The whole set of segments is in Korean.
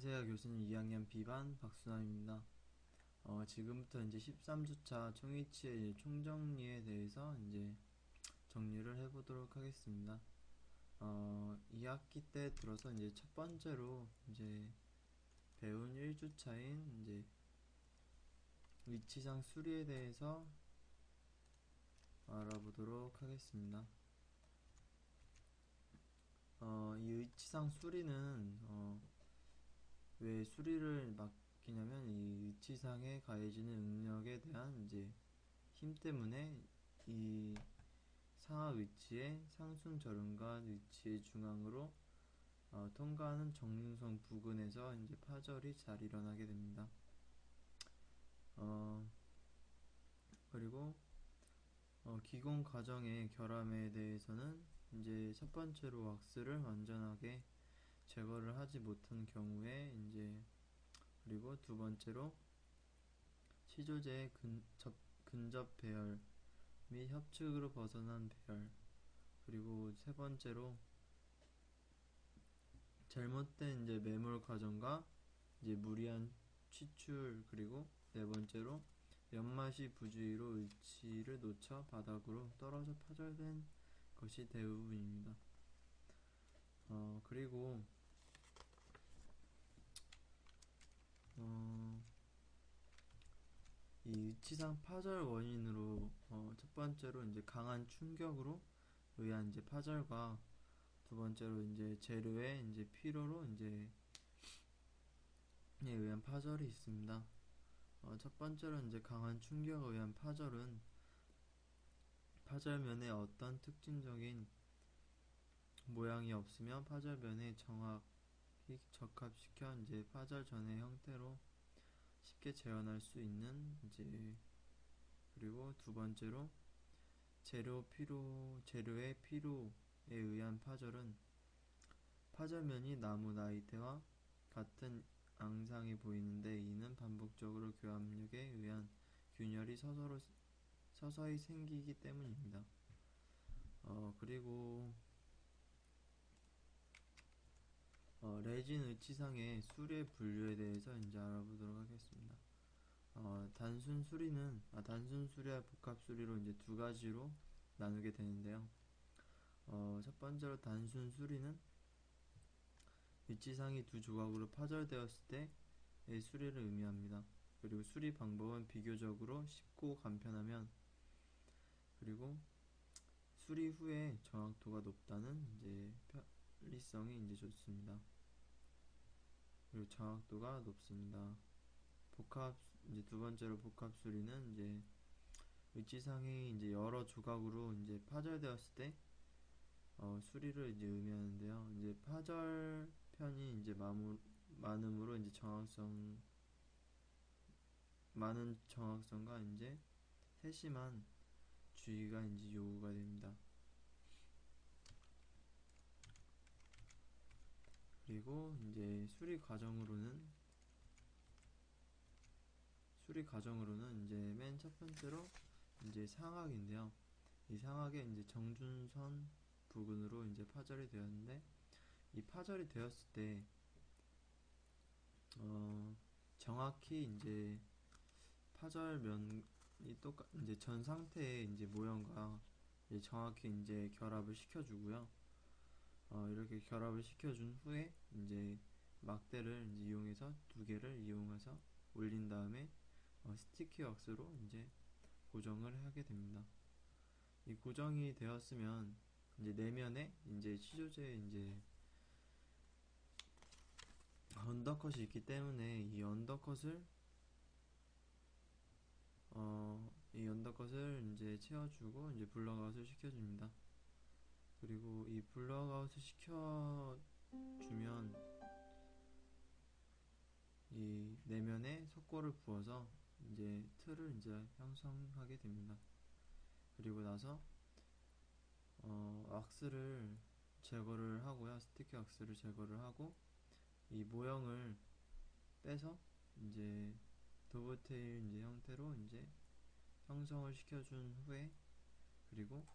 안녕하세요. 교수님 2학년 B반 박수남입니다. 지금부터 이제 13주차 총이치의 총정리에 대해서 이제 정리를 해보도록 하겠습니다. 2학기 때 들어서 이제 첫 번째로 이제 배운 1주차인 이제 위치상 수리에 대해서 알아보도록 하겠습니다. 이 위치상 수리는 왜 수리를 맡기냐면 이 위치상에 가해지는 응력에 대한 이제 힘 때문에 이 상하 위치의 상순 절음과 위치의 중앙으로 통과하는 정륜성 부근에서 이제 파절이 잘 일어나게 됩니다. 그리고 기공 과정의 결함에 대해서는 이제 첫 번째로 왁스를 완전하게 제거를 하지 못한 경우에 이제 그리고 두 번째로 시조제의 근접 배열 및 협측으로 벗어난 배열 그리고 세 번째로 잘못된 이제 매몰 과정과 이제 무리한 취출 그리고 네 번째로 연마시 부주의로 위치를 놓쳐 바닥으로 떨어져 파절된 것이 대부분입니다. 그리고 이 위치상 파절 원인으로 첫 번째로 이제 강한 충격으로 의한 이제 파절과 두 번째로 이제 재료의 이제 피로로 이제 에 의한 파절이 있습니다. 첫 번째로 이제 강한 충격에 의한 파절은 파절면에 어떤 특징적인 모양이 없으며 파절면에 정확히 적합시켜 이제 파절 전의 형태로 쉽게 재현할 수 있는 이제 그리고 두 번째로 재료의 피로에 의한 파절은 파절면이 나무 나이테와 같은 앙상이 보이는데 이는 반복적으로 교합력에 의한 균열이 서서히 생기기 때문입니다. 그리고 레진 의치상의 수리의 분류에 대해서 이제 알아보도록 하겠습니다. 단순 수리와 복합 수리로 이제 두 가지로 나누게 되는데요. 첫 번째로 단순 수리는 위치상이 두 조각으로 파절되었을 때의 수리를 의미합니다. 그리고 수리 방법은 비교적으로 쉽고 간편하면 그리고 수리 후에 정확도가 높다는 이제 편리성이 이제 좋습니다. 그리고 정확도가 높습니다. 이제 두 번째로 복합 수리는 이제 위치상이 이제 여러 조각으로 이제 파절되었을 때 수리를 이제 의미하는데요. 이제 파절 편이 이제 많음으로 이제 많은 정확성과 이제 세심한 주의가 이제 요구가 됩니다. 그리고 이제 수리 과정으로는 이제 맨 첫 번째로 이제 상악인데요. 이 상악에 이제 정준선 부근으로 이제 파절이 되었는데 이 파절이 되었을 때 정확히 이제 파절면이 이제 전 상태의 이제 모형과 이제 정확히 이제 결합을 시켜주고요. 이렇게 결합을 시켜준 후에 이제 막대를 이제 이용해서 두 개를 이용해서 올린 다음에 스티키 왁스로 이제 고정을 하게 됩니다. 이 고정이 되었으면 이제 내면에 이제 시조제에 이제 언더컷이 있기 때문에 이 언더컷을 이제 채워주고 이제 블럭아웃을 시켜줍니다. 그리고 이 블럭아웃을 시켜주면 이 내면에 석고를 부어서 이제 틀을 이제 형성하게 됩니다. 그리고 나서 왁스를 제거를 하고요. 스티키 왁스를 제거를 하고 이 모형을 빼서 이제 도브테일 이제 형태로 이제 형성을 시켜준 후에 그리고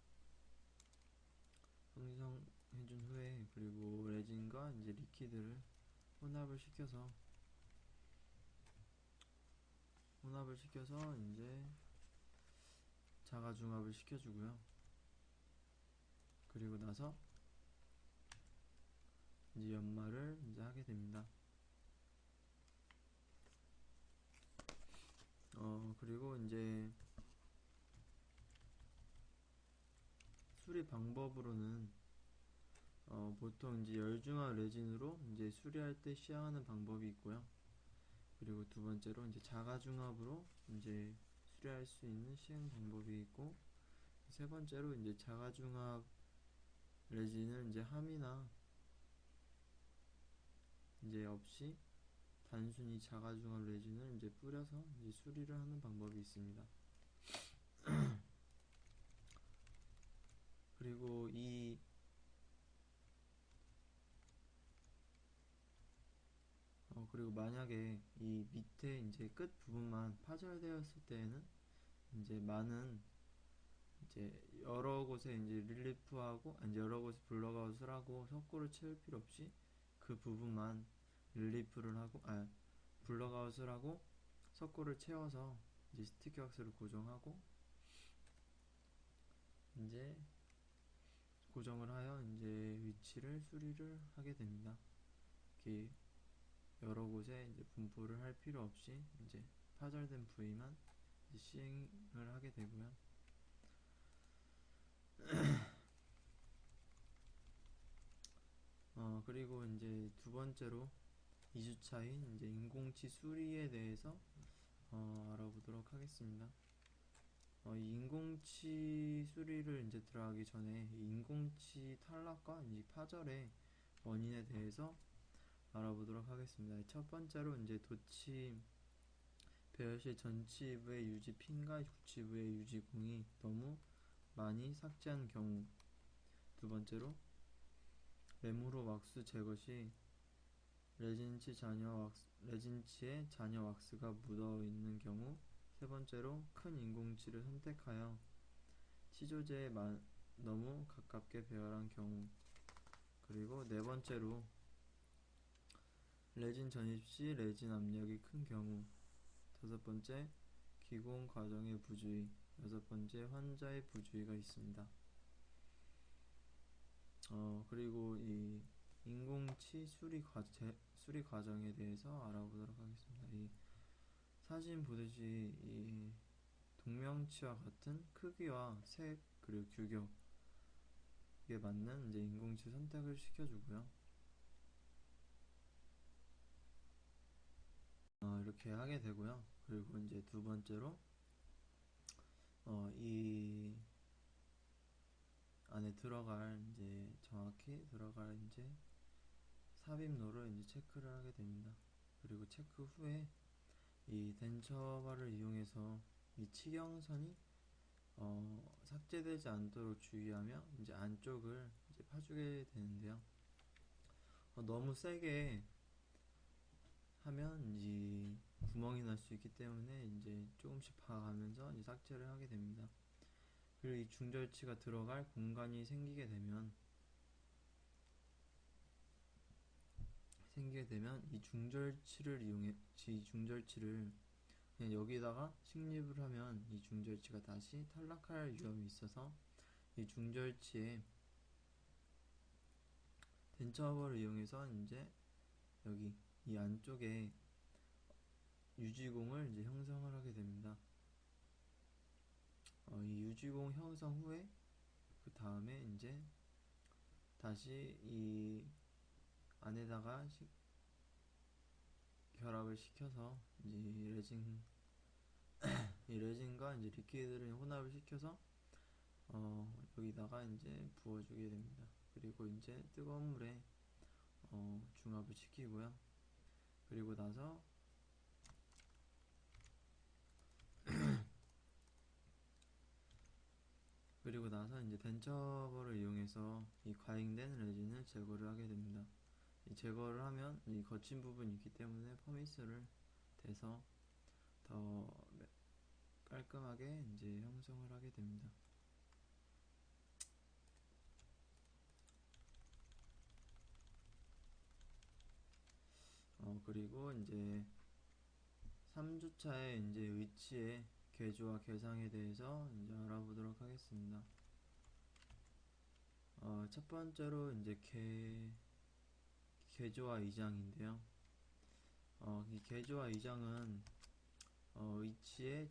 형성해준 후에 그리고 레진과 이제 리퀴드를 혼합을 시켜서 이제 자가중합을 시켜주고요. 그리고 나서 이제 연말을 이제 하게 됩니다. 그리고 이제 수리 방법으로는 보통 이제 열중합 레진으로 이제 수리할 때 시향하는 방법이 있고요. 그리고 두 번째로 이제 자가중합으로 이제 수리할 수 있는 시행 방법이 있고, 세 번째로 이제 자가중합 레진을 이제 함이나 이제 없이 단순히 자가중합 레진을 이제 뿌려서 이제 수리를 하는 방법이 있습니다. 그리고 그리고 만약에 이 밑에 이제 끝 부분만 파절되었을 때에는 이제 많은 이제 여러 곳에 이제 릴리프하고 아니 여러 곳에 블럭아웃을 하고 석고를 채울 필요 없이 그 부분만 릴리프를 하고 블럭아웃을 하고 석고를 채워서 이제 스티키 왁스를 고정하고 이제 고정을 하여 이제 위치를 수리를 하게 됩니다. 이렇게 여러 곳에 이제 분포를 할 필요 없이 이제 파절된 부위만 이제 시행을 하게 되고요. 그리고 이제 두 번째로 2주차인 이제 인공치 수리에 대해서 알아보도록 하겠습니다. 이 인공치 수리를 이제 들어가기 전에 인공치 탈락과 이 파절의 원인에 대해서 알아보도록 하겠습니다. 첫 번째로 이제 도치 배열실 전치부의 유지 핀과 구치부의 유지 공이 너무 많이 삭제한 경우, 두 번째로 메모로 왁스 제거 시 레진치에 잔여 왁스가 묻어 있는 경우, 세 번째로 큰 인공치를 선택하여 치조제에 너무 가깝게 배열한 경우, 그리고 네 번째로 레진 전입 시 레진 압력이 큰 경우, 다섯 번째 기공 과정의 부주의, 여섯 번째 환자의 부주의가 있습니다. 그리고 이 인공치 수리 과정에 대해서 알아보도록 하겠습니다. 이 사진 보듯이 이 동명치와 같은 크기와 색 그리고 규격에 맞는 이제 인공치 선택을 시켜주고요. 이렇게 하게 되고요. 그리고 이제 두 번째로 이 안에 정확히 들어갈 이제 삽입로를 이제 체크를 하게 됩니다. 그리고 체크 후에 이 덴처바를 이용해서 이 치경선이 삭제되지 않도록 주의하며 이제 안쪽을 이제 파주게 되는데요. 너무 세게 하면 이 구멍이 날 수 있기 때문에 이제 조금씩 파가면서 이제 삭제를 하게 됩니다. 그리고 이 중절치가 들어갈 공간이 생기게 되면 이 중절치를 그냥 여기다가 식립을 하면 이 중절치가 다시 탈락할 위험이 있어서 이 중절치에 덴처버를 이용해서 이제 여기 이 안쪽에 유지공을 이제 형성을 하게 됩니다. 이 유지공 형성 후에 그 다음에 이제 다시 이 안에다가 결합을 시켜서 이제 이 레진과 이제 리퀴드를 혼합을 시켜서 여기다가 이제 부어주게 됩니다. 그리고 이제 뜨거운 물에 중합을 시키고요. 그리고 나서 이제 덴처버를 이용해서 이 과잉된 레진을 제거를 하게 됩니다. 이 제거를 하면 이 거친 부분이 있기 때문에 퍼미스를 대서 더 깔끔하게 이제 형성을 하게 됩니다. 그리고 이제 3주차에 이제 위치의 개조와 개상에 대해서 이제 알아보도록 하겠습니다. 첫 번째로 이제 개조와 이장인데요. 이 개조와 이장은 위치의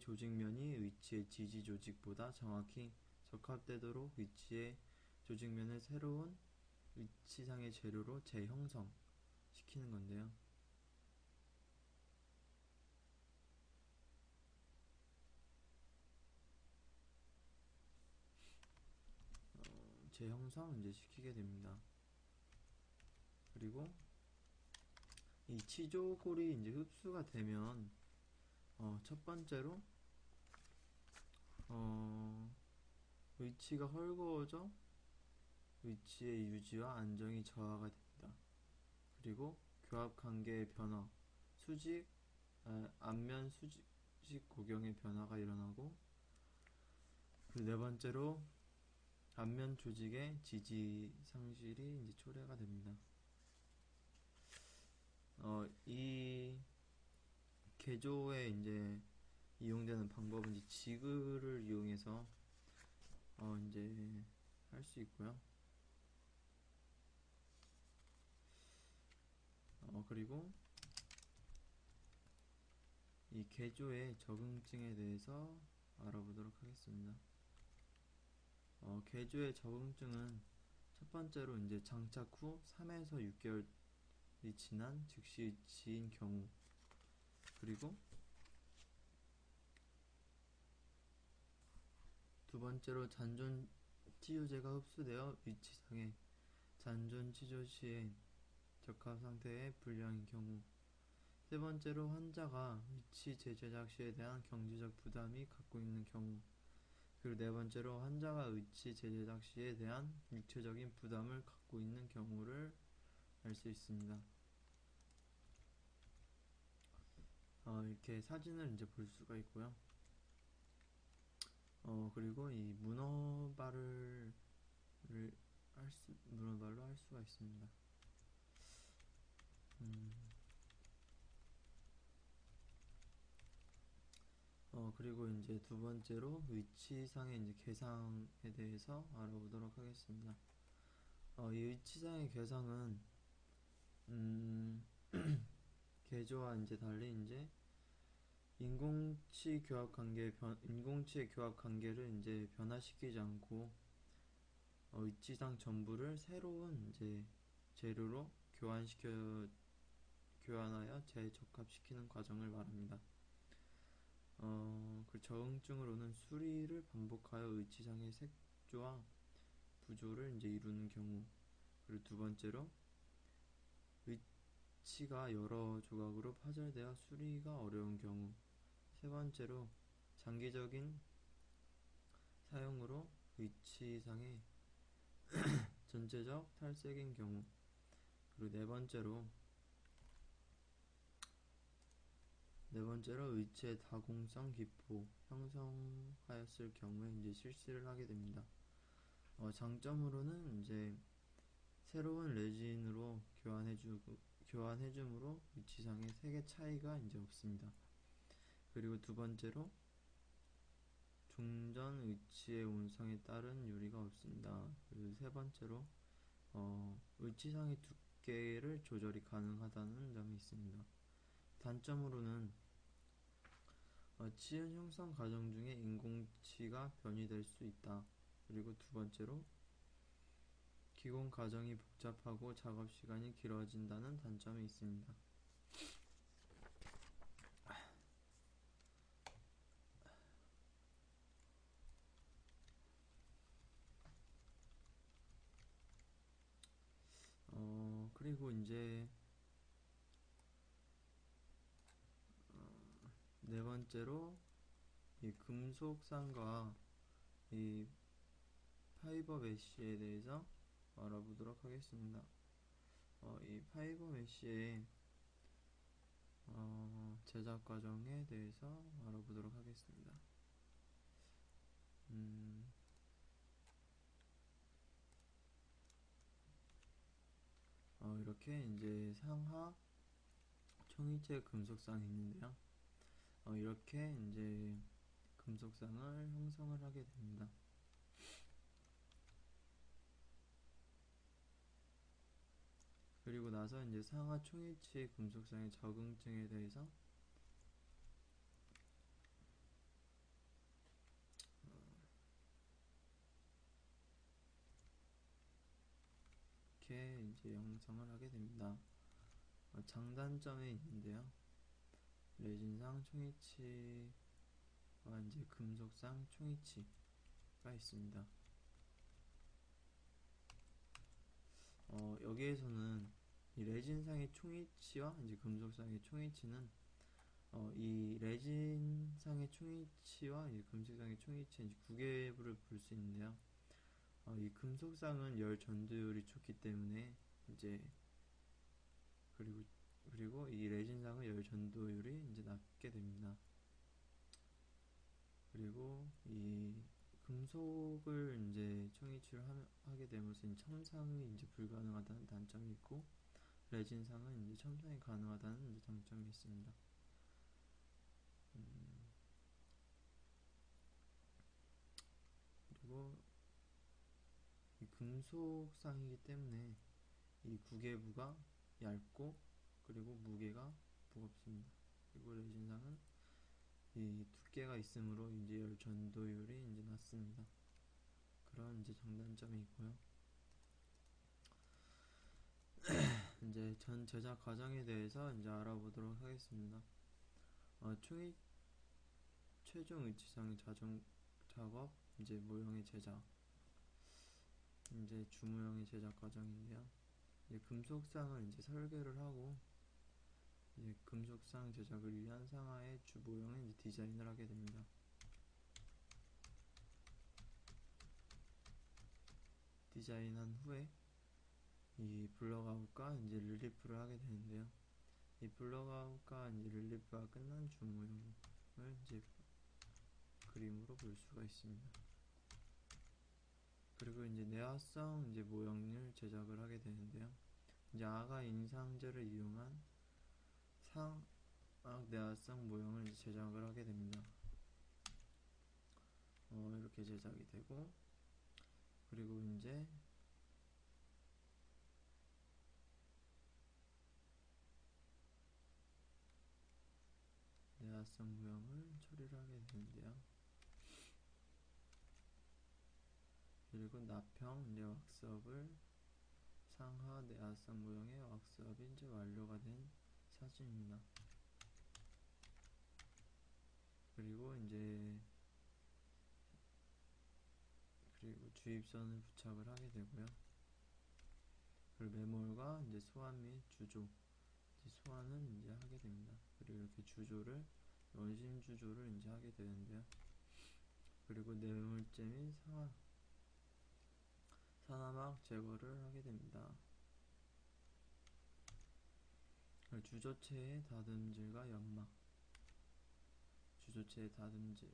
조직면이 위치의 지지 조직보다 정확히 적합되도록 위치의 조직면을 새로운 위치상의 재료로 재형성시키는 건데요. 재형성 이제 시키게 됩니다. 그리고 이 치조골이 이제 흡수가 되면 첫 번째로 위치가 헐거워져 위치의 유지와 안정이 저하가 됩니다. 그리고 교합 관계의 변화, 안면 수직 고경의 변화가 일어나고, 그리고 네 번째로 안면 조직의 지지 상실이 이제 초래가 됩니다. 이 개조에 이제 이용되는 방법은 이제 지그를 이용해서 이제 할 수 있고요. 그리고 이 개조의 적응증에 대해서 알아보도록 하겠습니다. 개조의 적응증은 첫 번째로 이제 장착 후 3에서 6개월이 지난 즉시 위치인 경우, 그리고 두 번째로 잔존 치료제가 흡수되어 위치상의 잔존 치료 시에 적합 상태의 불량인 경우, 세 번째로 환자가 위치 재제작 시에 대한 경제적 부담이 갖고 있는 경우, 그리고 네 번째로 환자가 위치 재제작 시에 대한 육체적인 부담을 갖고 있는 경우를 알 수 있습니다. 이렇게 사진을 이제 볼 수가 있고요. 그리고 이 문어발을 문어발로 할 수가 있습니다. 그리고 이제 두 번째로 위치상의 이제 개상에 대해서 알아보도록 하겠습니다. 이 위치상의 개상은 개조와 이제 달리 이제 인공치의 교합 관계를 이제 변화시키지 않고 위치상 전부를 새로운 이제 재료로 교환하여 재적합시키는 과정을 말합니다. 그 적응증으로는 수리를 반복하여 위치상의 색조와 부조를 이제 이루는 경우, 그리고 두 번째로 위치가 여러 조각으로 파절되어 수리가 어려운 경우, 세 번째로 장기적인 사용으로 위치상의 전체적 탈색인 경우, 그리고 네 번째로 위치의 다공성 기포 형성하였을 경우에 이제 실시를 하게 됩니다. 장점으로는 이제 새로운 레진으로 교환해줌으로 위치상의 색의 차이가 이제 없습니다. 그리고 두 번째로 종전 위치의 운성에 따른 유리가 없습니다. 그리고 세 번째로 위치상의 두께를 조절이 가능하다는 점이 있습니다. 단점으로는 치은 형성 과정 중에 인공치가 변이될 수 있다. 그리고 두 번째로 기공 과정이 복잡하고 작업 시간이 길어진다는 단점이 있습니다. 그리고 이제 네 번째로 이 금속상과 이 파이버 메쉬에 대해서 알아보도록 하겠습니다. 이 파이버 메쉬의 제작 과정에 대해서 알아보도록 하겠습니다. 이렇게 이제 상하 총이체 금속상이 있는데요. 이렇게 이제 금속상을 형성을 하게 됩니다. 그리고 나서 이제 상하 총이치 금속상의 적응증에 대해서 이렇게 이제 형성을 하게 됩니다. 장단점이 있는데요. 레진상 총이치와 이제 금속상 총이치가 있습니다. 여기에서는 이 레진상의 총이치와 이제 금속상의 총이치는 이 레진상의 총이치와 이 금속상의 총이치 이제 구개부를 볼 수 있는데요. 이 금속상은 열 전도율이 좋기 때문에 이제 그리고 이 레진상은 열 전도율이 이제 낮게 됩니다. 그리고 이 금속을 이제 총이치를 하게 되면서 첨상이 이제 불가능하다는 단점이 있고, 레진상은 이제 첨상이 가능하다는 이제 장점이 있습니다. 그리고 이 금속상이기 때문에 이 구개부가 얇고 그리고 무게가 무겁습니다. 그리고 레진상은 이 두께가 있으므로 이제 열 전도율이 이제 낮습니다. 그런 이제 장단점이 있고요. 이제 전 제작 과정에 대해서 이제 알아보도록 하겠습니다. 총이 최종 의치상 자정 작업 이제 모형의 제작 이제 주모형의 제작 과정인데요. 이제 금속상을 이제 설계를 하고 이제 금속상 제작을 위한 상하의 주모형을 이제 디자인을 하게 됩니다. 디자인한 후에 이 블럭아웃과 이제 릴리프를 하게 되는데요. 이 블럭아웃과 이제 릴리프가 끝난 주모형을 이제 그림으로 볼 수가 있습니다. 그리고 이제 내화성 이제 모형을 제작을 하게 되는데요. 이제 아가 인상제를 이용한 상악 내화성 모형을 이제 제작을 하게 됩니다. 이렇게 제작이 되고, 그리고 이제 내화성 모형을 처리를 하게 되는데요. 그리고 납형 이제 왁스업을 상하 내화성 모형의 왁스업이 이제 완료가 된 사진입니다. 그리고 주입선을 부착을 하게 되고요. 그리고 매몰과 이제 소환 및 주조 이제 소환을 이제 하게 됩니다. 그리고 이렇게 주조를 원심 주조를 이제 하게 되는데요. 그리고 내물재 및 산화막 제거를 하게 됩니다. 주조체의 다듬질과 연막, 주조체의 다듬질,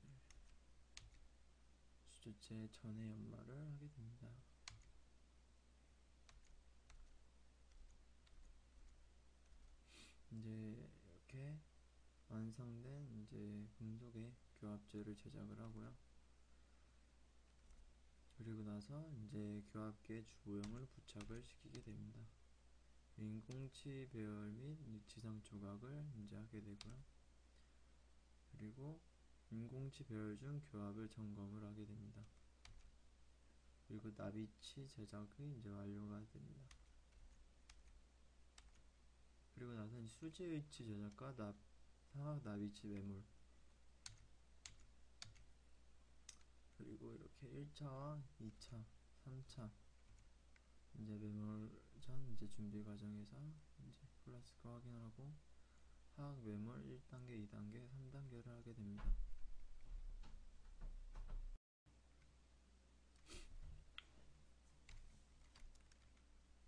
주조체의 전해 연마를 하게 됩니다. 이제 이렇게 완성된 이제 금속의 교합제를 제작을 하고요. 그리고 나서 이제 교합계 주모형을 부착을 시키게 됩니다. 인공치 배열 및 지상 조각을 이제 하게 되고요. 그리고 인공치 배열 중 교합을 점검을 하게 됩니다. 그리고 나비치 제작이 이제 완료가 됩니다. 그리고 나서 수지의치 제작과 상악 나비치 매몰, 그리고 이렇게 1차와 2차, 3차 이제 매몰 전 이제 준비 과정에서 이제 플라스크 확인하고 하악 매몰 1단계, 2단계, 3단계를 하게 됩니다.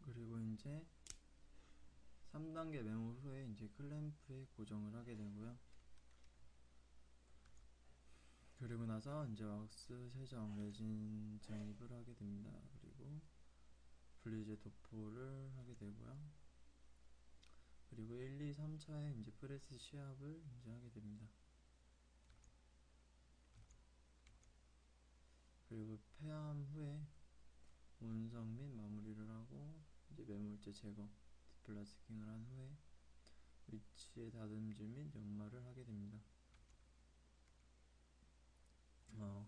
그리고 이제 3단계 매몰 후에 이제 클램프에 고정을 하게 되고요. 그리고 나서 이제 왁스 세정, 레진 장입을 하게 됩니다. 그리고 분리제 도포를 하게 되고요. 그리고 1, 2, 3차에 이제 프레스 시합을 이제 하게 됩니다. 그리고 폐암 후에 운석 및 마무리를 하고 이제 매몰제 제거, 디플라스킹을 한 후에 위치의 다듬질 및 연마를 하게 됩니다.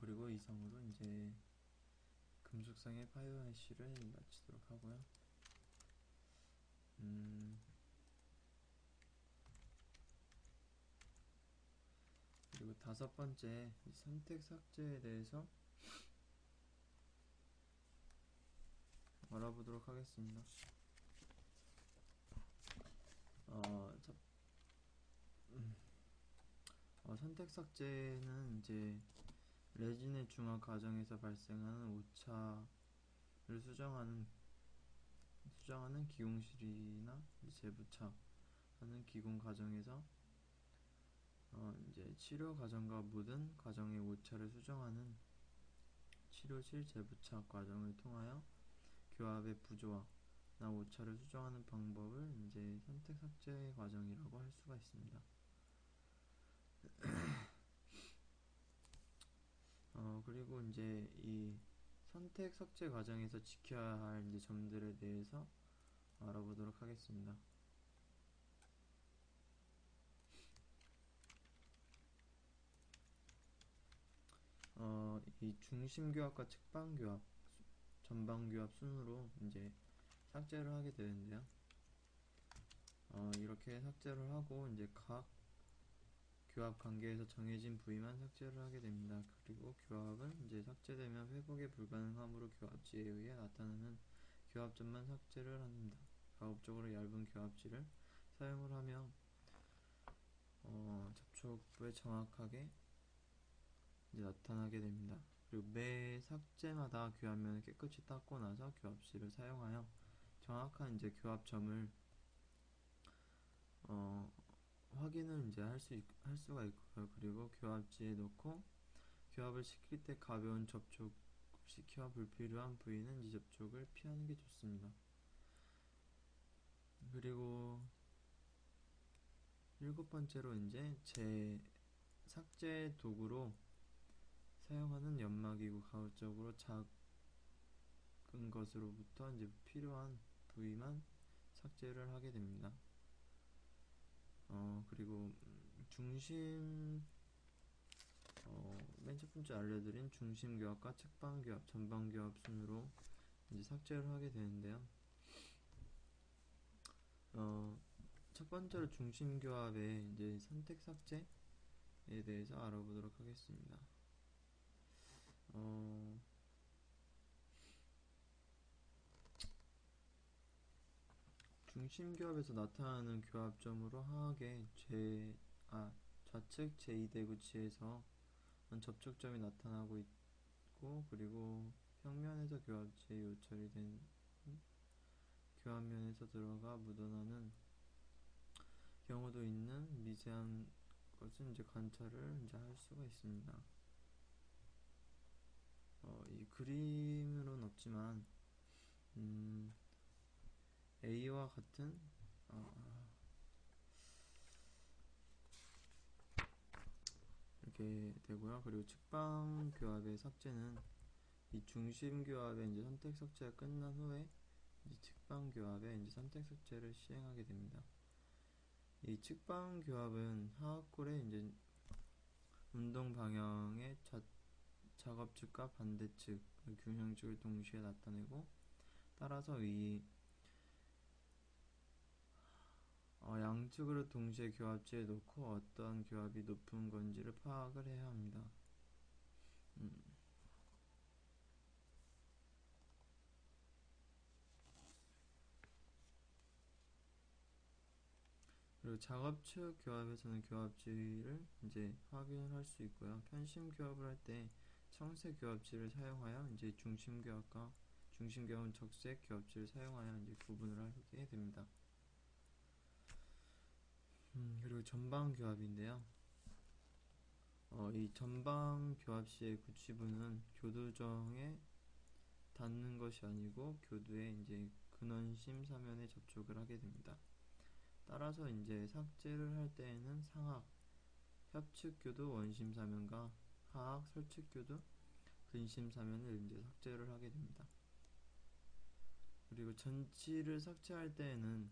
그리고 이상으로 이제 금속상의 파이어 해쉬를 마치도록 하고요. 그리고 5번째 선택 삭제에 대해서 알아보도록 하겠습니다. 선택 삭제는 이제 레진의 중화 과정에서 발생하는 오차를 수정하는 기공실이나 재부착하는 기공 과정에서 이제 치료 과정과 모든 과정의 오차를 수정하는 치료실 재부착 과정을 통하여 교합의 부조화나 오차를 수정하는 방법을 이제 선택 삭제 과정이라고 할 수가 있습니다. 그리고 이제 이 선택 삭제 과정에서 지켜야 할 이제 점들에 대해서 알아보도록 하겠습니다. 이 중심교합과 측방교합, 전방교합 순으로 이제 삭제를 하게 되는데요. 이렇게 삭제를 하고 이제 각 교합 관계에서 정해진 부위만 삭제를 하게 됩니다. 그리고 교합은 이제 삭제되면 회복이 불가능하므로 교합지에 의해 나타나는 교합점만 삭제를 합니다. 가급적으로 얇은 교합지를 사용을 하며 접촉부에 정확하게 이제 나타나게 됩니다. 그리고 매 삭제마다 교합면을 깨끗이 닦고 나서 교합지를 사용하여 정확한 이제 교합점을 확인을 이제 할 수가 있고요. 그리고 교합지에 놓고 교합을 시킬 때 가벼운 접촉을 시켜 불필요한 부위는 이 접촉을 피하는 게 좋습니다. 그리고 7번째로 이제 삭제 도구로 사용하는 연마기구, 가급적으로 작은 것으로부터 이제 필요한 부위만 삭제를 하게 됩니다. 그리고 맨 첫 번째 알려드린 중심교합과 측방교합, 전방교합 순으로 이제 삭제를 하게 되는데요. 첫 번째로 중심교합의 이제 선택 삭제에 대해서 알아보도록 하겠습니다. 중심교합에서 나타나는 교합점으로 하악의 좌측 제2대구치에서 접촉점이 나타나고 있고, 그리고 평면에서 교합지에 요철이 된 교합면에서 들어가 묻어나는 경우도 있는 미세한 것은 이제 관찰을 이제 할 수가 있습니다. 이 그림으로는 없지만 A와 같은 이렇게 되고요. 그리고 측방 교합의 삭제는 이 중심 교합의 이제 선택 삭제가 끝난 후에 이제 측방 교합의 이제 선택 삭제를 시행하게 됩니다. 이 측방 교합은 하악골의 이제 운동 방향의 작업측과 반대측, 균형측을 동시에 나타내고, 따라서 이 양측으로 동시에 교합지에 놓고 어떠한 교합이 높은 건지를 파악을 해야 합니다. 그리고 작업측 교합에서는 교합지를 이제 확인을 할 수 있고요. 편심 교합을 할 때 청색 교합지를 사용하여 이제 중심 교합은 적색 교합지를 사용하여 이제 구분을 하게 됩니다. 그리고 전방 교합인데요. 이 전방 교합 시의 구치부는 교두정에 닿는 것이 아니고 교두의 이제 근원심 사면에 접촉을 하게 됩니다. 따라서 이제 삭제를 할 때에는 상학 협측교도 원심사면과 하학 설측교도 근심사면을 이제 삭제를 하게 됩니다. 그리고 전치를 삭제할 때에는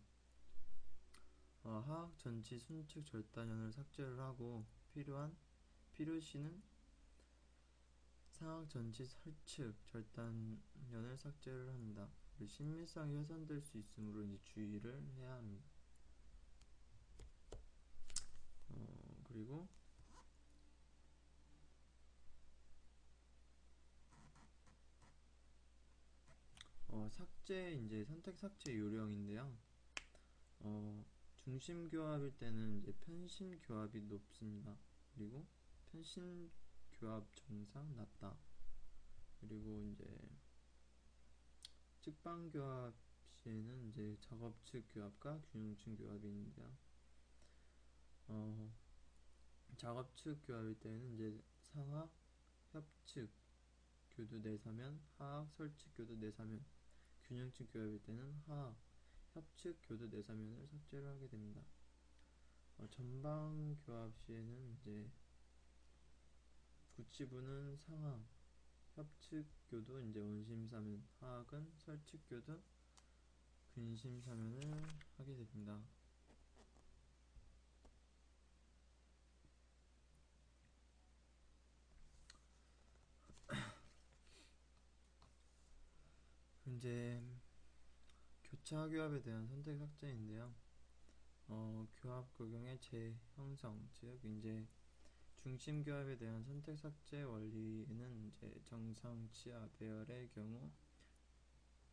하학 전치 순측 절단연을 삭제를 하고 필요시는 상학 전치 설측 절단연을 삭제를 합니다. 신밀성이 훼손될 수 있으므로 이제 주의를 해야 합니다. 그리고 삭제 이제 선택 삭제 요령인데요. 중심 교합일 때는 이제 편심 교합이 높습니다. 그리고 편심 교합 정상 낮다. 그리고 이제 측방 교합 시에는 이제 작업측 교합과 균형층 교합이 있는데요. 작업측 교합일 때는 이제 상하 협측 교도 내사면, 하학 설측 교도 내사면, 균형층 교합일 때는 하학 협측 교도 내사면을 삭제를 하게 됩니다. 전방 교합 시에는 이제 구치부는 상하 협측 교도 이제 원심사면, 하학은 설측 교도 근심사면을 하게 됩니다. 이제 교차 교합에 대한 선택 삭제인데요. 교합 구경의 재형성, 즉 이제 중심 교합에 대한 선택 삭제 원리는 이제 정상 치하 배열의 경우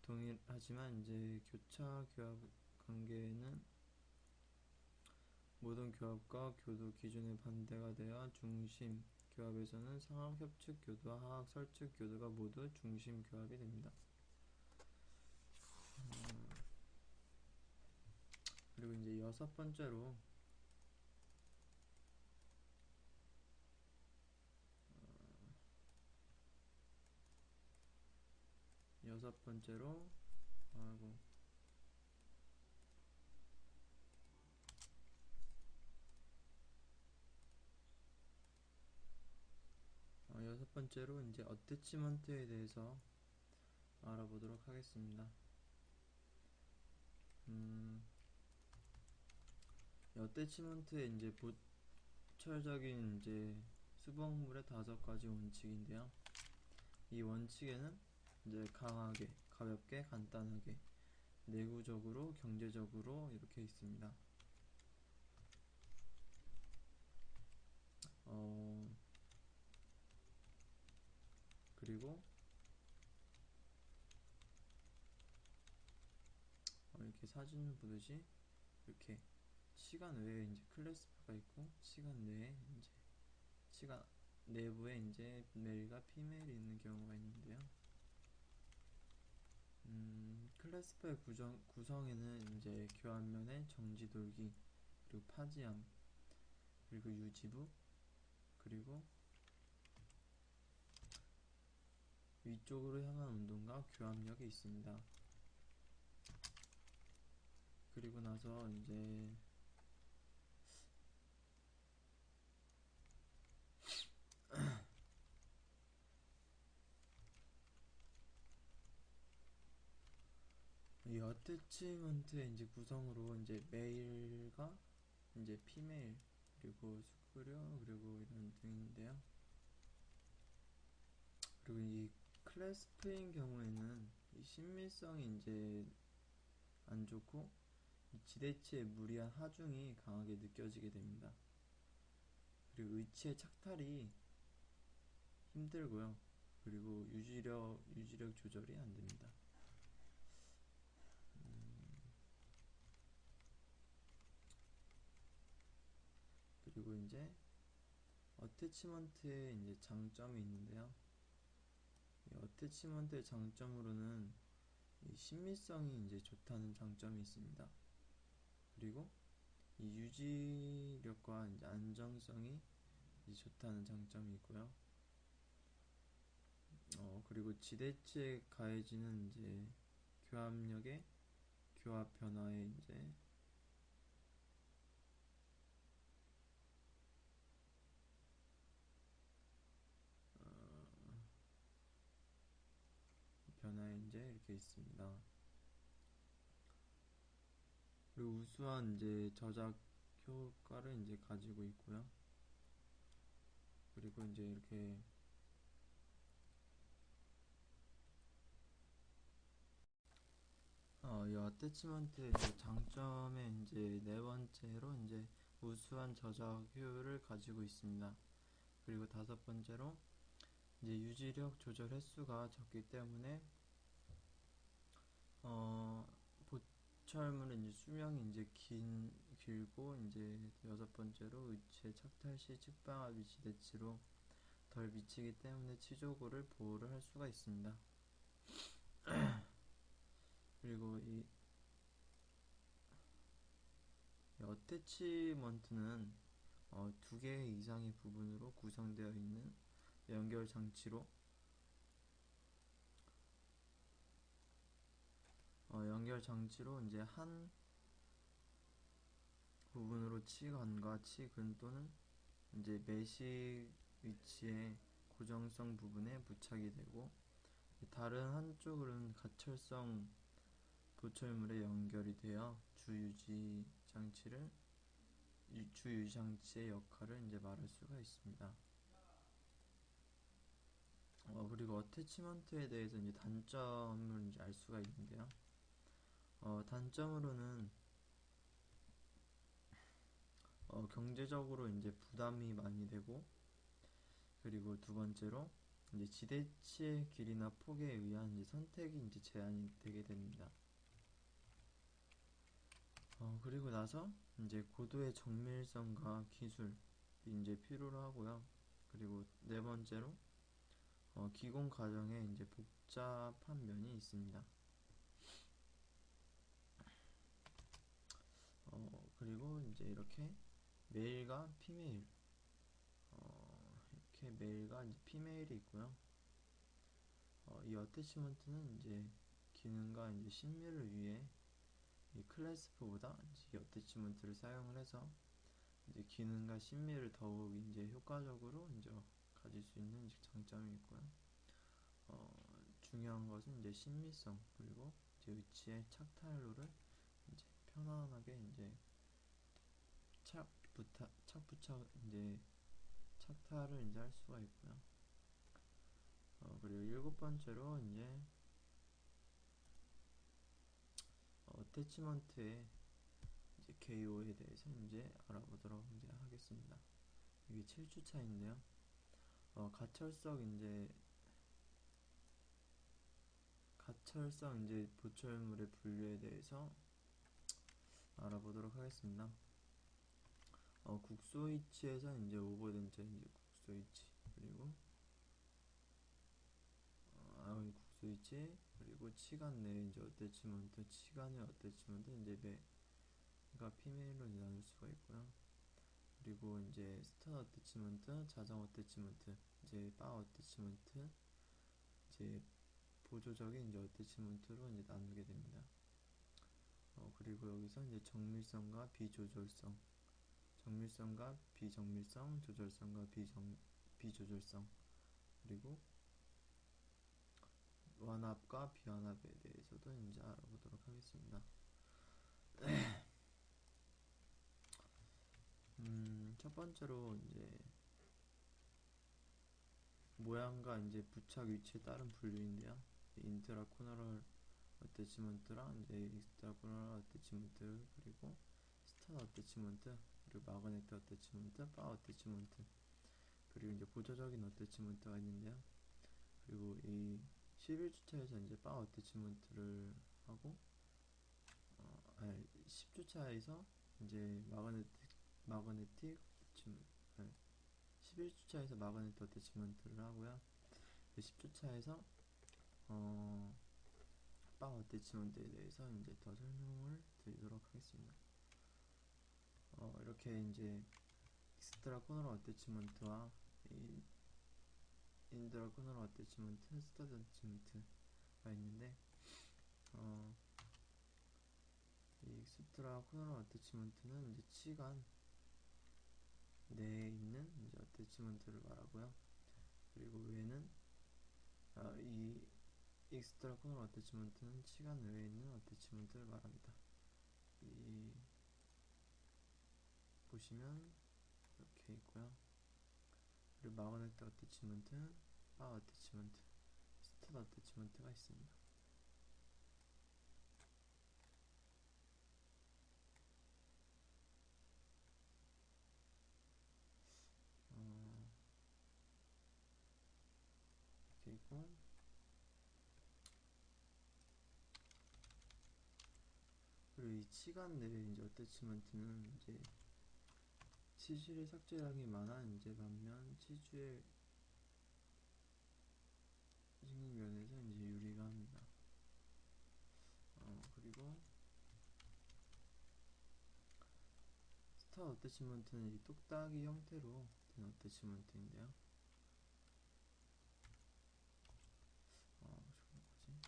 동일하지만 이제 교차 교합 관계는 모든 교합과 교도 기준에 반대가 되어 중심 교합에서는 상학 협측 교도와 하학 설측 교도가 모두 중심 교합이 됩니다. 그리고 이제 여섯 번째로 여섯 번째로 이제 어태치먼트에 대해서 알아보도록 하겠습니다. 어태치먼트의 이제 보철적인 이제 수복물의 5가지 원칙인데요. 이 원칙에는 이제 강하게, 가볍게, 간단하게, 내구적으로, 경제적으로 이렇게 있습니다. 그리고 이렇게 사진을 보듯이 이렇게 시간 외에 이제 클래스파가 있고 시간 내에 이제 시간 내부에 이제 메일과 피메일이 있는 경우가 있는데요. 클래스파의 구성에는 이제 교합면의 정지 돌기, 그리고 파지함, 그리고 유지부, 그리고 위쪽으로 향한 운동과 교합력이 있습니다. 그리고 나서 이제 이 어태치먼트의 이제 구성으로 이제 메일과 이제 피메일, 그리고 스크류, 그리고 이런 등인데요. 그리고 이 클래스프인 경우에는 이 친밀성이 이제 안 좋고 이 지대체의 무리한 하중이 강하게 느껴지게 됩니다. 그리고 의치의 착탈이 힘들고요. 그리고 유지력 조절이 안 됩니다. 그리고 이제 어태치먼트의 이제 장점이 있는데요. 이 어태치먼트의 장점으로는 이 친밀성이 이제 좋다는 장점이 있습니다. 그리고 이 유지력과 이제 안정성이 이제 좋다는 장점이 있고요. 그리고 지대체에 가해지는 이제 교합력의 교합 변화에 이제 이렇게 있습니다. 그리고 우수한 이제 저작 효과를 이제 가지고 있고요. 그리고 이제 이렇게 이 어태치먼트의 이제 장점의 이제 네 번째로 이제 우수한 저작 효율을 가지고 있습니다. 그리고 다섯 번째로 이제 유지력 조절 횟수가 적기 때문에 보철물은 이제 수명이 이제 길고 이제 여섯 번째로 의체 착탈 시 측방압이 지대치로 덜 미치기 때문에 치조골을 보호를 할 수가 있습니다. 그리고 이 어태치먼트는 두 개 이상의 부분으로 구성되어 있는 연결 장치로 이제 한 부분으로 치관과 치근 또는 이제 매식 위치의 고정성 부분에 부착이 되고 다른 한쪽으로는 가철성 보철물에 연결이 되어 주유지 장치의 역할을 이제 말할 수가 있습니다. 그리고 어태치먼트에 대해서 이제 단점을 이제 알 수가 있는데요. 단점으로는 경제적으로 이제 부담이 많이 되고, 그리고 두 번째로 이제 지대치의 길이나 폭에 의한 이제 선택이 이제 제한이 되게 됩니다. 그리고 나서 이제 고도의 정밀성과 기술이 이제 필요로 하고요. 그리고 네 번째로 기공 과정에 이제 복잡한 면이 있습니다. 그리고 이제 이렇게 메일과 피메일, 이렇게 메일과 이제 피메일이 있고요. 이 어태치먼트는 이제 기능과 이제 신뢰를 위해 이 클래스프보다 이 어태치먼트를 사용을 해서 이제 기능과 신뢰를 더욱 이제 효과적으로 이제 가질 수 있는 장점이 있고요. 중요한 것은 이제 신미성 그리고 이제 위치의 착탈로를 이제 편안하게 이제 착부착 이제 착탈을 이제 할 수가 있고요. 그리고 일곱 번째로 이제 어태치먼트의 이제 KO에 대해서 이제 알아보도록 이제 하겠습니다. 이게 7주차인데요. 가철성 이제 보철물의 분류에 대해서 알아보도록 하겠습니다. 국소이치에서 이제 오버덴처 이제 국소이치 그리고 국소이치 그리고 치간 내 이제 어태치먼트 치간의 어태치먼트 이제 매가 피메일로 나눌 수가 있고요. 그리고 이제 스턴 어태치먼트, 자정 어태치먼트, 이제 바 어태치먼트, 이제 보조적인 이제 어태치먼트로 이제 나누게 됩니다. 그리고 여기서 이제 정밀성과 비조절성, 정밀성과 비정밀성, 조절성과 비조절성, 그리고 완합과 비완합에 대해서도 이제 알아보도록 하겠습니다. 첫 번째로 이제 모양과 이제 부착 위치에 따른 분류인데요. 인트라코너럴 어태치먼트랑 이제 익스트라코너럴 어태치먼트 그리고 스턴 어태치먼트 그리고 마그네트 어태치먼트, 바 어태치먼트 그리고 이제 보조적인 어태치먼트가 있는데요. 그리고 이 11주차에서 이제 바 어태치먼트를 하고 10주차에서 이제 마그네틱 11주차에서 마그네틱 어태치먼트를 하고요. 10주차에서 바 어태치먼트에 대해서 이제 더 설명을 드리도록 하겠습니다. 이렇게 이제 익스트라 코너럴 어태치먼트와 이 인트라 코너럴 어태치먼트, 스터드 어태치먼트가 있는데 이 익스트라 코너럴 어태치먼트는 이제 치관 내에 있는 이제 어태치먼트를 말하고요. 그리고 외는 이 익스트라 코너 어태치먼트는 치간 외에 있는 어태치먼트를 말합니다. 이 보시면 이렇게 있고요. 그리고 마그네틱 어태치먼트, 바 어태치먼트, 스tud 어태치먼트가 있습니다. 이렇게 있고, 그리고 이 치간 내에 이제 어태치먼트는 이제 치실의 삭제량이 많아 이제 반면 치주의 식립면에서 이제 유리가 합니다. 그리고 스타 어태치먼트는 이 똑딱이 형태로 된 어태치먼트인데요. 뭐지?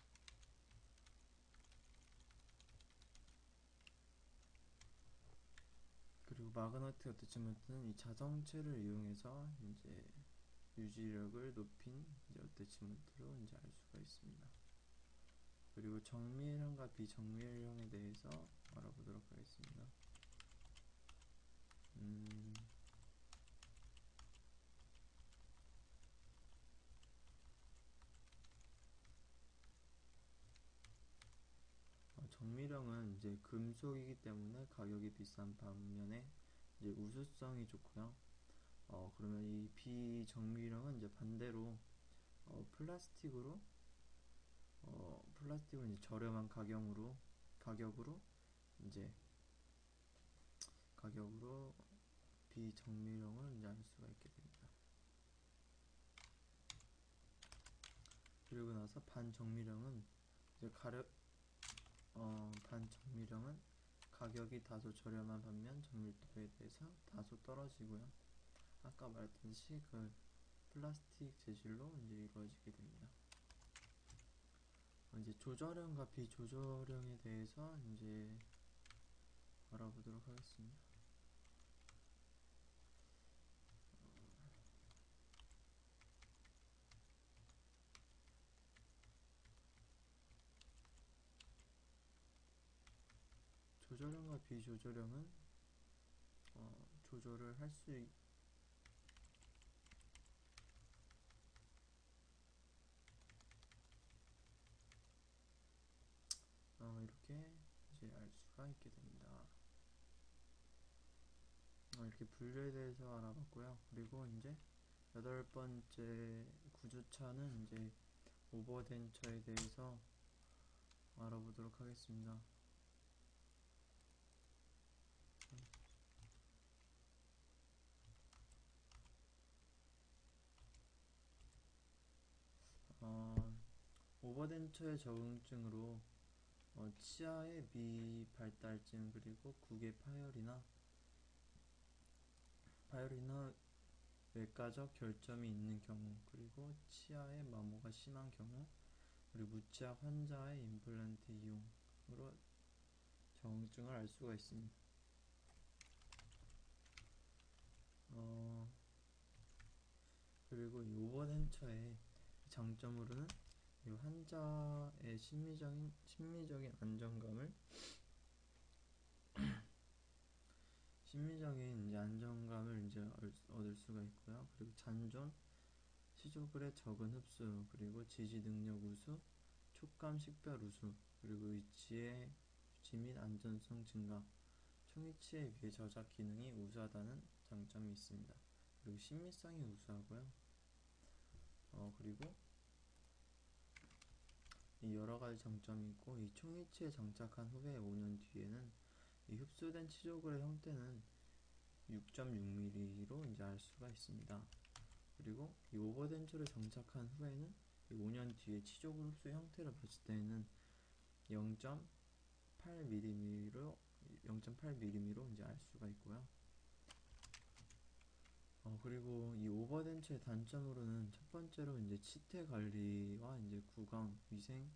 그리고 마그너틱 어태치먼트는 이 자성체를 이용해서 이제 유지력을 높인 이제 어태치먼트로 이제 알 수가 있습니다. 그리고 정밀형과 비정밀형에 대해서 알아보도록 하겠습니다. 정밀형은 이제 금속이기 때문에 가격이 비싼 반면에 이제 우수성이 좋고요. 그러면 이 비정밀형은 이제 반대로 플라스틱으로 이제 저렴한 가격으로 이제 비정밀형을 이제 알 수가 있게 됩니다. 그리고 나서 반정밀형은 이제 반정밀형은 가격이 다소 저렴한 반면 정밀도에 대해서 다소 떨어지고요. 아까 말했듯이 그 플라스틱 재질로 이제 이루어지게 됩니다. 이제 조절형과 비조절형에 대해서 이제 알아보도록 하겠습니다. 조절형과 비조절형은 조절을 할 수 이렇게 이제 알 수가 있게 됩니다. 이렇게 분류에 대해서 알아봤고요. 그리고 이제 8번째 구주차는 이제 오버덴처에 대해서 알아보도록 하겠습니다. 오버덴처의 적응증으로 치아의 미발달증 그리고 국의 파열이나 외과적 결점이 있는 경우, 그리고 치아의 마모가 심한 경우, 그리고 무치아 환자의 임플란트 이용으로 적응증을 알 수가 있습니다. 그리고 이 오버덴처의 장점으로는 이 환자의 심미적인 안정감을 이제 얻을 수가 있고요. 그리고 잔존, 치조글의 적은 흡수, 그리고 지지 능력 우수, 촉감 식별 우수, 그리고 위치 및 안전성 증가, 총위치에 비해 저작 기능이 우수하다는 장점이 있습니다. 그리고 신미성이 우수하고요. 그리고 이 여러가지 장점이 있고, 이 총위치에 장착한 후에 5년 뒤에는 이 흡수된 치조글의 형태는 6.6mm로 이제 알 수가 있습니다. 그리고 이 오버덴처를 장착한 후에는 5년 뒤에 치조글 흡수 형태를 봤을 때는 0.8mm로 이제 알 수가 있고요. 그리고 이 오버덴처의 단점으로는 첫 번째로 이제 치태 관리와 이제 구강 위생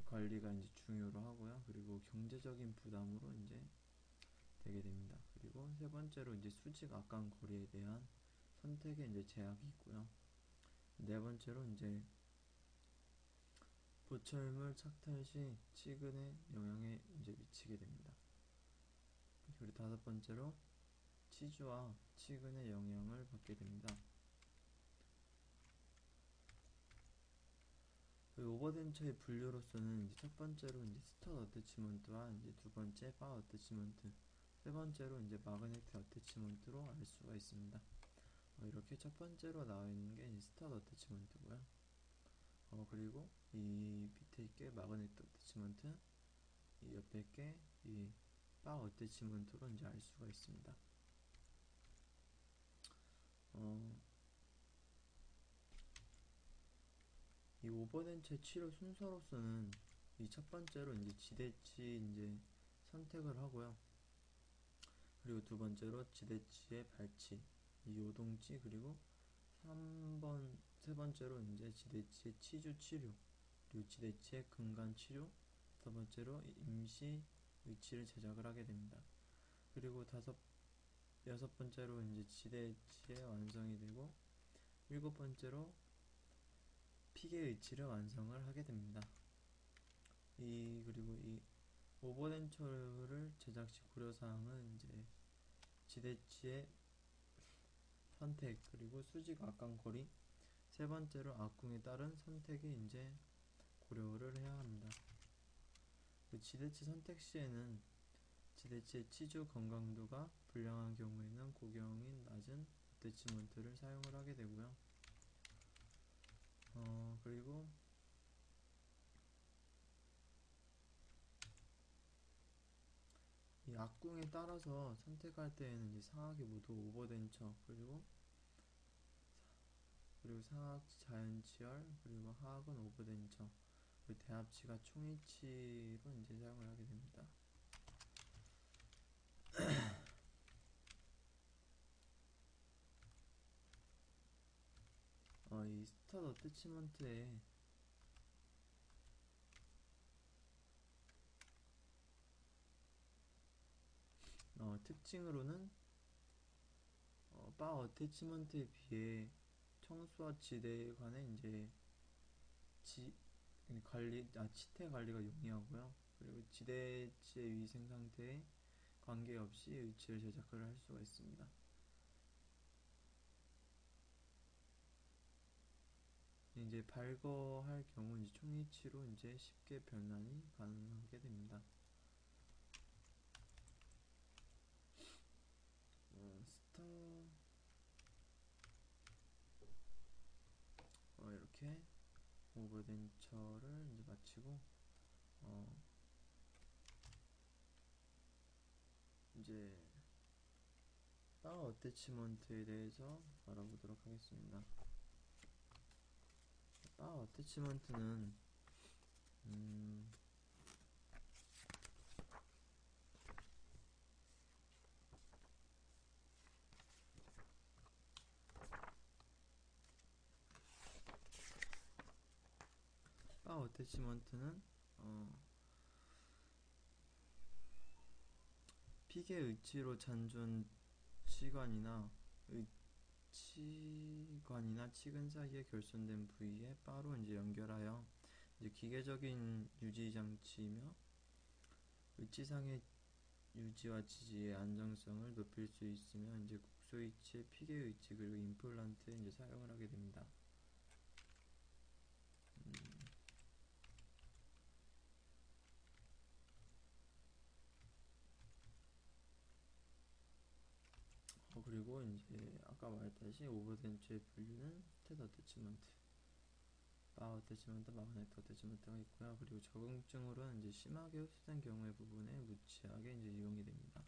관리가 이제 중요로 하고요. 그리고 경제적인 부담으로 이제 되게 됩니다. 그리고 세 번째로 이제 수직 악강 거리에 대한 선택에 이제 제약이 있고요. 네 번째로 이제 보철물 착탈 시 치근에 영향에 이제 미치게 됩니다. 그리고 다섯 번째로 치주와 치근의 영향을 받게 됩니다. 오버덴처의 분류로서는 이제 첫 번째로 이제 스터드 어태치먼트와 이제 두 번째 바 어태치먼트, 세 번째로 이제 마그네틱 어태치먼트로 알 수가 있습니다. 이렇게 첫 번째로 나와 있는 게 스터드 어태치먼트고요. 그리고 이 밑에 있게 마그네틱 어태치먼트, 이 옆에 있게 이 바 어태치먼트로 이제 알 수가 있습니다. 이 오버덴처 치료 순서로서는 이 첫 번째로 이제 지대치 이제 선택을 하고요. 그리고 두 번째로 지대치의 발치, 이 요동치, 그리고 세 번째로 이제 지대치의 치주 치료, 그리고 지대치의 근간 치료, 다섯 번째로 임시 의치를 제작을 하게 됩니다. 그리고 여섯 번째로 이제 지대치의 완성이 되고, 일곱 번째로 피계 의치를 완성을 하게 됩니다. 그리고 이 오버덴처를 제작 시 고려사항은 이제 지대치의 선택, 그리고 수직 악강거리, 세 번째로 악궁에 따른 선택이 이제 고려를 해야 합니다. 그 지대치 선택 시에는 지대치의 치주 건강도가 불량한 경우에는 고경인 낮은 어태치먼트를 사용을 하게 되고요. 그리고 이 악궁에 따라서 선택할 때에는 이제 상악이 모두 오버덴처, 그리고 상악 자연치열, 그리고 하악은 오버덴처, 그리고 대합치가 총이치로 이제 사용을 하게 됩니다. 이 스터드 어태치먼트의 특징으로는 바 어태치먼트에 비해 청수와 지대 간의 이제 치태 관리가 용이하고요. 그리고 지대치의 위생 상태에 관계없이 의치를 제작을 할 수가 있습니다. 이제 발거할 경우 이제 총이치로 이제 쉽게 변환이 가능하게 됩니다. 이렇게 오버덴처를 이제 마치고 이제 바 어태치먼트에 대해서 알아보도록 하겠습니다. 바 어태치먼트는 바 어태치먼트는 피계 의치로 잔존 치관이나 치근 사이에 결손된 부위에 바로 이제 연결하여 이제 기계적인 유지 장치이며 의치상의 유지와 지지의 안정성을 높일 수 있으며 이제 국소의치의 피계 의치, 그리고 임플란트에 이제 사용을 하게 됩니다. 그리고 이제 아까 말했듯이 오버덴처의 분류는 스테드 어태치먼트, 바 어태치먼트, 마그네틱 어태치먼트가 있고요. 그리고 적응증으로는 이제 심하게 흡수된 경우의 부분에 무치하게 이제 이용이 됩니다.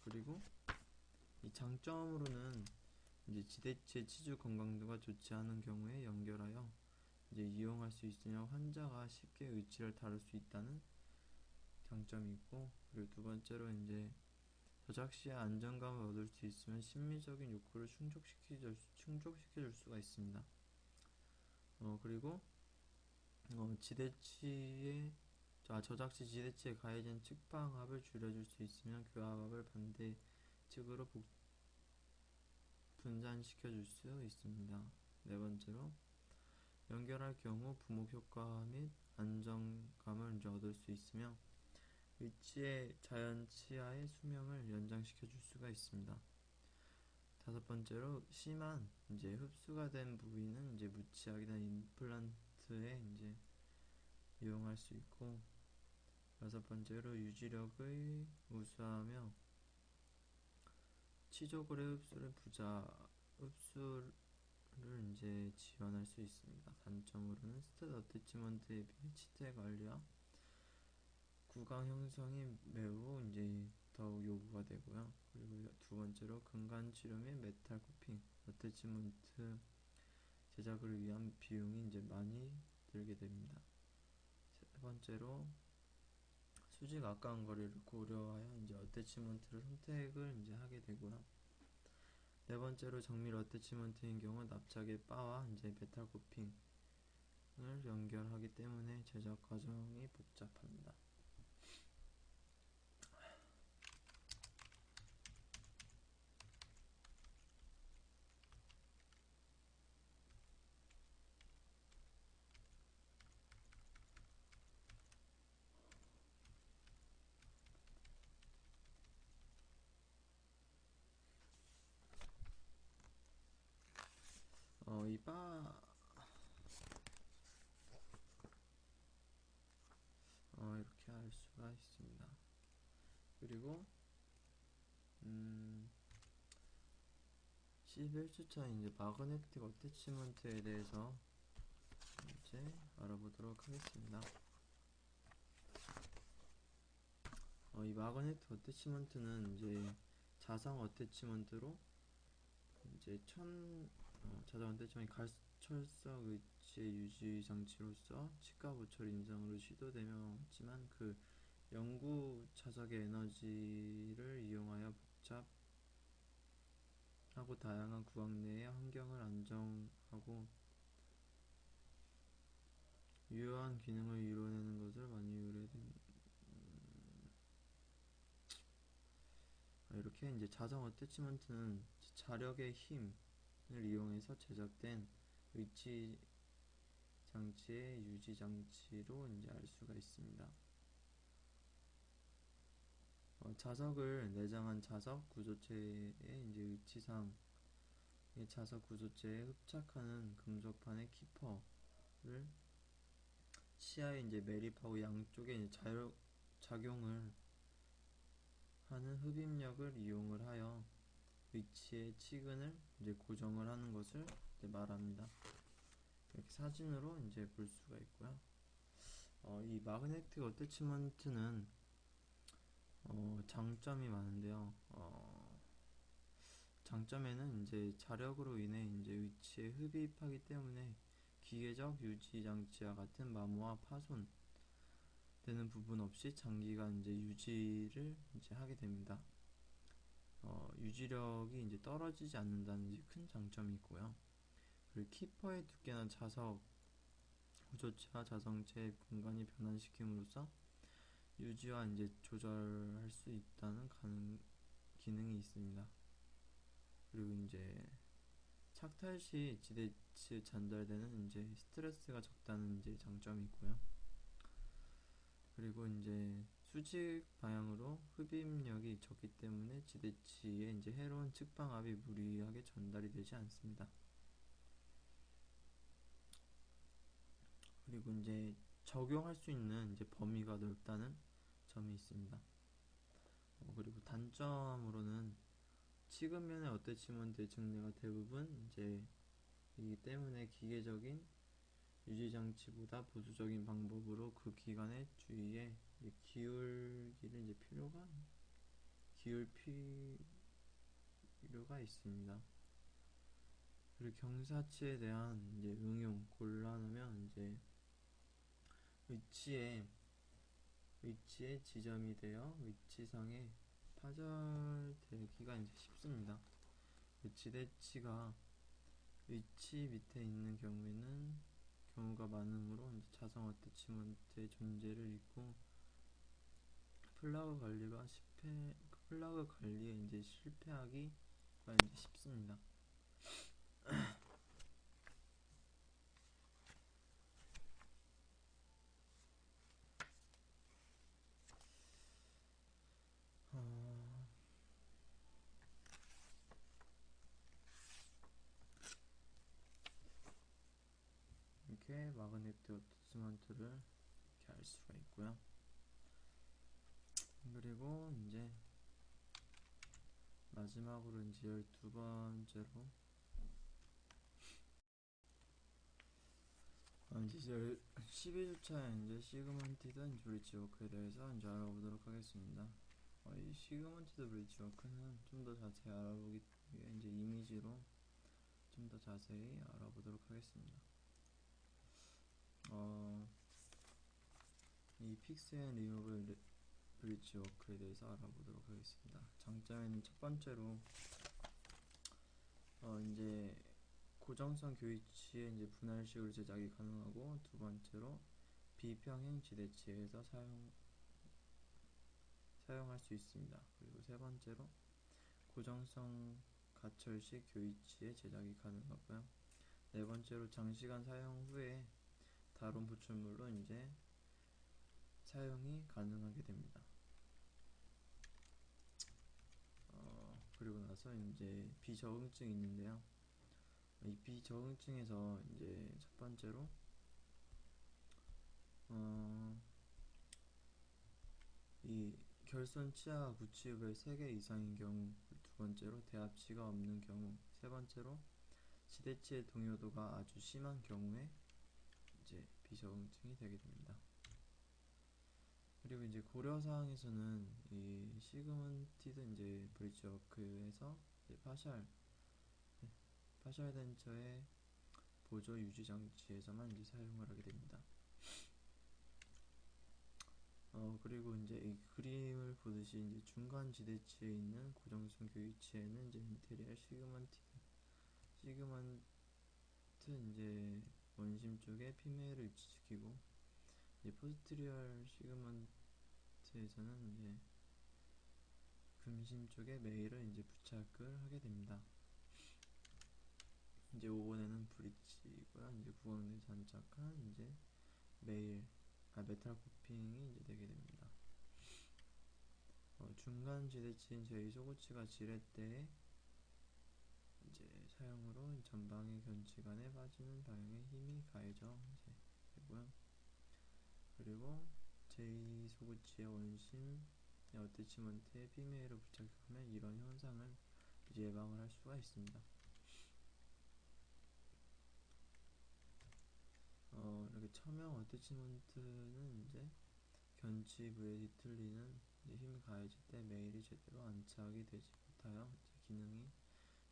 그리고 이 장점으로는 이제 지대치의 치주 건강도가 좋지 않은 경우에 연결하여 이제 이용할 수 있으며 환자가 쉽게 의치를 다룰 수 있다는 장점이 있고, 그리고 두 번째로 이제 저작 시에 안정감을 얻을 수 있으면 심리적인 욕구를 충족시켜줄 수가 있습니다. 그리고 저작 시 지대치에 가해진 측방압을 줄여줄 수 있으면 교합압을 반대측으로 분산시켜 줄 수 있습니다. 네 번째로 연결할 경우 부목 효과 및 안정감을 이제 얻을 수 있으며 위치의 자연 치아의 수명을 연장시켜 줄 수가 있습니다. 다섯 번째로 심한 이제 흡수가 된 부위는 이제 무치약이나 임플란트에 이제 이용할 수 있고, 여섯 번째로 유지력의 우수하며 치조골의 흡수를 이제 지원할 수 있습니다. 단점으로는 스테트 어태치먼트에 비해 치태 관리와 구강 형성이 매우 이제 더욱 요구가 되고요. 그리고 두 번째로 근간 치료 및 메탈 코핑 어태치먼트 제작을 위한 비용이 이제 많이 들게 됩니다. 세 번째로 수직 아까운 거리를 고려하여 이제 어태치먼트를 선택을 이제 하게 되고요. 네 번째로 정밀 어태치먼트인 경우 납작의 바와 이제 메탈 코핑을 연결하기 때문에 제작 과정이 복잡합니다. 이 바, 이렇게 할 수가 있습니다. 그리고 11주차 이제 마그네틱 어태치먼트에 대해서 이제 알아보도록 하겠습니다. 이 마그네틱 어태치먼트는 이제 자성 어태치먼트로 이제 자성 어태치먼트 갈철석 위치의 유지 장치로서 치과 보철 인상으로 시도되며 했지만 그 영구 자석의 에너지를 이용하여 복잡하고 다양한 구강 내의 환경을 안정하고 유효한 기능을 이뤄내는 것을 많이 의뢰된 이렇게 이제 자성 어태치먼트는 자력의 힘을 이용해서 제작된 위치 장치의 유지 장치로 이제 알 수가 있습니다. 자석을 내장한 자석 구조체의 이제 위치상 자석 구조체에 흡착하는 금속판의 키퍼를 치아에 이제 매립하고 양쪽에 이제 작용을 하는 흡입력을 이용을 하여 위치의 치근을 이제 고정을 하는 것을 이제 말합니다. 이렇게 사진으로 이제 볼 수가 있고요. 이 마그네틱 어태치먼트는 장점이 많은데요. 장점에는 이제 자력으로 인해 이제 위치에 흡입하기 때문에 기계적 유지 장치와 같은 마모와 파손 되는 부분 없이 장기간 이제 유지를 이제 하게 됩니다. 유지력이 이제 떨어지지 않는다는 이제 큰 장점이 있고요. 그리고 키퍼의 두께나 자석 구조체와 자성체의 공간이 변환시킴으로써 유지와 이제 조절할 수 있다는 기능이 있습니다. 그리고 이제 착탈 시 지대치 전달되는 이제 스트레스가 적다는 이제 장점이 있고요. 그리고 이제 수직 방향으로 흡입력이 적기 때문에 지대치에 이제 해로운 측방압이 무리하게 전달이 되지 않습니다. 그리고 이제 적용할 수 있는 이제 범위가 넓다는 점이 있습니다. 그리고 단점으로는 치근면의 어태치먼트의 증례가 대부분 이제 이기 때문에 기계적인 유지장치보다 보수적인 방법으로 그 기간의 주위에 기울기를 이제 기울 필요가 있습니다. 그리고 경사치에 대한 이제 응용 곤란하면 이제 위치에 지점이 되어 위치상에 파절되기가 이제 쉽습니다. 지대치가 위치 밑에 있는 경우가 많으므로 이제 자성 어태치먼트의 존재를 잊고 플러그 관리에 이제 실패하기가 이제 쉽습니다. 어, 이렇게 마그네틱 어태치먼트를 이렇게 알 수가 있고요. 그리고 이제 마지막으로 이제 12번째로 이제 12주차 이제 시그먼티드 브릿지 워크에 대해서 이제 알아보도록 하겠습니다. 이 시그먼티드 브릿지 워크는 좀 더 자세히 알아보기 위해 이제 이미지로 좀 더 자세히 알아보도록 하겠습니다. 이 픽스 앤 리무블 브릿지 워크에 대해서 알아보도록 하겠습니다. 장점에는 첫 번째로 이제 고정성 교위치의 이제 분할식으로 제작이 가능하고, 두 번째로 비평행 지대치에서 사용할 수 있습니다. 그리고 세 번째로 고정성 가철식 교위치에 제작이 가능하고요. 네 번째로 장시간 사용 후에 다른 보출물로 이제 사용이 가능하게 됩니다. 그리고 나서 이제 비적응증이 있는데요. 이 비적응증에서 이제 첫 번째로 이 결손 치아 구치읍의 3개 이상인 경우, 두 번째로 대합치가 없는 경우, 세 번째로 지대치의 동요도가 아주 심한 경우에 이제 비적응증이 되게 됩니다. 그리고 이제 고려사항에서는 이 시그먼티드 이제 브릿지 워크에서 이제 파셜 덴처의 보조 유지 장치에서만 이제 사용을 하게 됩니다. 그리고 이제 이 그림을 보듯이 이제 중간 지대치에 있는 고정성 교위치에는 이제 인테리얼 시그먼트 이제 원심 쪽에 피메를 위치시키고, 이제 포스티리얼 시그먼트에서는 이제 금심 쪽에 메일을 이제 부착을 하게 됩니다. 이제 5번에는 브릿지고요. 이제 구멍에 장착한 이제 메탈 코핑이 이제 되게 됩니다. 중간 지대치인 제2 소구치가 지렛 때에 이제 사용으로 전방의 견치관에 빠지는 방향에 힘이 가해져 이제 되고요. 그리고 제2 소구치의 원심 어태치먼트에 피메일을 부착하면 이런 현상을 이제 예방을 할 수가 있습니다. 이렇게 처명 어태치먼트는 이제 견치 부에 뒤틀리는 힘이 가해질 때 메일이 제대로 안착이 되지 못하여 이제 기능이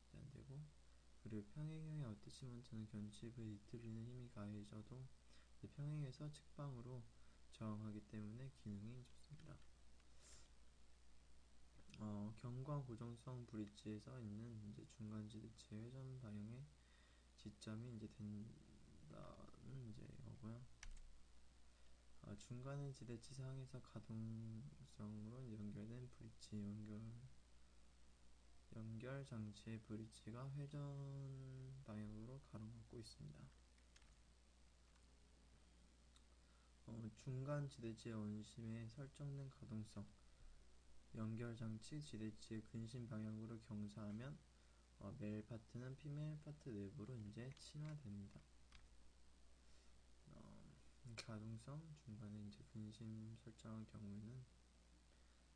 이제 안 되고, 그리고 평행형의 어태치먼트는 견치 부에 뒤틀리는 힘이 가해져도 평행에서 측방으로 저항하기 때문에 기능이 좋습니다. 경광 고정성 브릿지에서 있는 이제 중간 지대치 회전 방향의 지점이 이제 된다는 이제 이거고요. 중간의 지대치 상에서 가동성으로 연결된 브릿지 연결 장치의 브릿지가 회전 방향으로 가로막고 있습니다. 중간 지대치의 원심에 설정된 가동성 연결 장치 지대치의 근심 방향으로 경사하면 메일 파트는 피메일 파트 내부로 이제 침하됩니다. 가동성 중간에 이제 근심 설정한 경우에는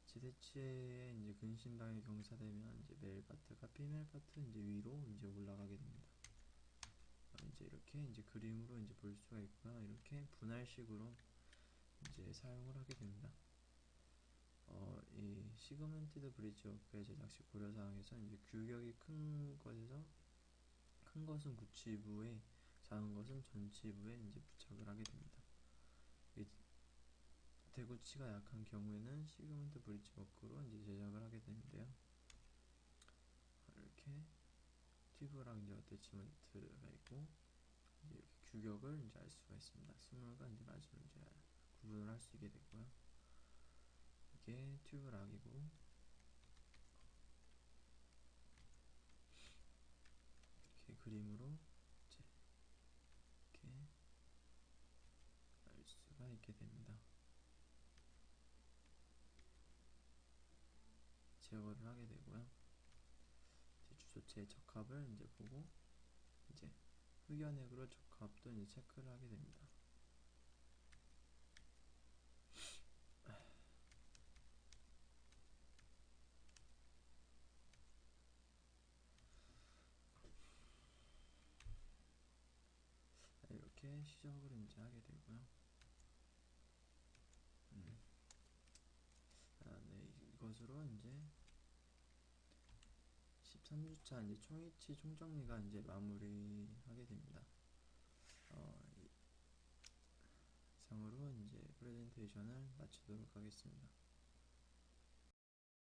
지대치의 이제 근심 방향이 경사되면 이제 메일 파트가 피메일 파트 이제 위로 이제 올라가게 됩니다. 이제 이렇게 이제 그림으로 이제 볼 수가 있고요. 이렇게 분할식으로 이제 사용을 하게 됩니다. 이 시그먼티드 브릿지 워크의 제작 시 고려사항에서 이제 규격이 큰 것은 구치부에, 작은 것은 전치부에 이제 부착을 하게 됩니다. 대구치가 약한 경우에는 시그먼트 브릿지 워크로 이제 제작을 하게 되는데요. 이렇게 튜브랑 이제 어태치먼트가 있고, 이제 이렇게 규격을 이제 알 수가 있습니다. 스몰과 이제 라지로 이제 구분을 할 수 있게 되고요. 이게 튜브락이고, 이렇게 그림으로 이제 이렇게 알 수가 있게 됩니다. 제거를 하게 되고요. 이제 주소체의 적합을 이제 보고 이제 흑연액으로 적합도 이제 체크를 하게 됩니다. 이렇게 시적으로 이제 하게 되고요. 네, 이것으로 이제 13주차 이제 총이치 총정리가 이제 마무리하게 됩니다. 이상으로 이제 프레젠테이션을 마치도록 하겠습니다.